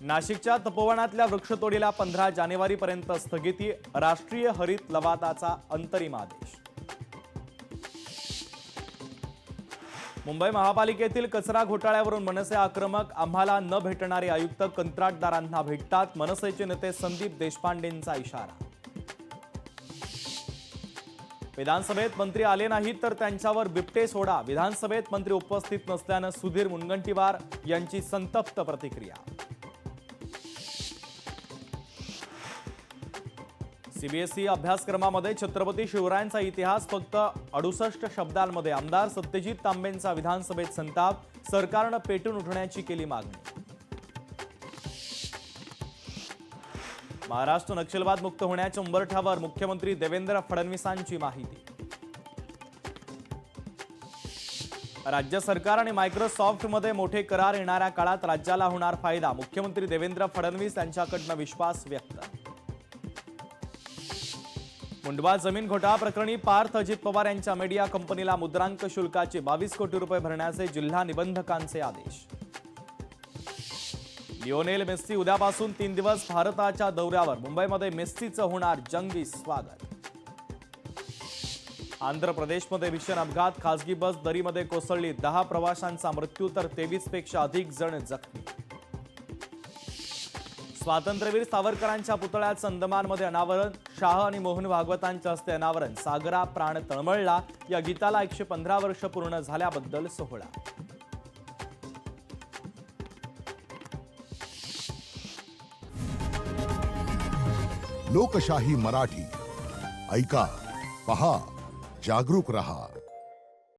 नाशिकच्या तपोवनातल्या वृक्षतोडीला 15 जानेवारीपर्यंत स्थगिती, राष्ट्रीय हरित लवादाचा अंतरिम आदेश। मुंबई महापालिकेतील कचरा घोटाळ्यावरून मनसे आक्रमक, आम्हाला न भेटणारे आयुक्त कंत्राटदारांना भेटतात, मनसेचे नेते संदीप देशपांडेंचा इशारा। विधानसभेत मंत्री आले नाहीत तर त्यांच्यावर बिबटे सोडा, विधानसभेत मंत्री उपस्थित नसल्यानं सुधीर मुनगंटीवार यांची संतप्त प्रतिक्रिया। सीबीएसई अभ्यासक्रमामध्ये छत्रपती शिवरायांचा इतिहास फक्त 68 शब्दांमध्ये, आमदार सत्यजित तांबेंचा विधानसभेत संताप, सरकारनं पेटून उठण्याची केली मागणी। महाराष्ट्र नक्षलवाद मुक्त होण्याच्या उंबरठ्यावर, मुख्यमंत्री देवेंद्र फडणवीसांची माहिती। राज्य सरकार आणि मायक्रोसॉफ्टमध्ये मोठे करार येणाऱ्या काळात राज्याला होणार फायदा, मुख्यमंत्री देवेंद्र फडणवीस यांच्याकडून विश्वास व्यक्त। मुंडवा जमीन घोटाळा प्रकरणी पार्थ अजित पवार यांच्या मीडिया कंपनीला मुद्रांक शुल्काचे 22 कोटी रुपये भरण्याचे जिल्हा निबंधकांचे आदेश। लिओनेल मेस्सी उद्यापासून 3 दिवस भारताच्या दौऱ्यावर, मुंबईमध्ये मेस्सीचं होणार जंगी स्वागत। आंध्र प्रदेशमध्ये भीषण अपघात, खासगी बस दरीमध्ये कोसळली, 10 प्रवाशांचा मृत्यू तर 23 पेक्षा अधिक जण जखमी। स्वातंत्र्यवीर सावरकरांच्या पुतळ्याचं अंदमानमध्ये अनावरण, शाह आणि मोहन भागवतांच्या हस्ते अनावरण, सागरा प्राण तळमळला या गीताला 115 वर्ष पूर्ण झाल्याबद्दल सोहळा। लोकशाही मराठी ऐका, पहा, जागरूक रहा।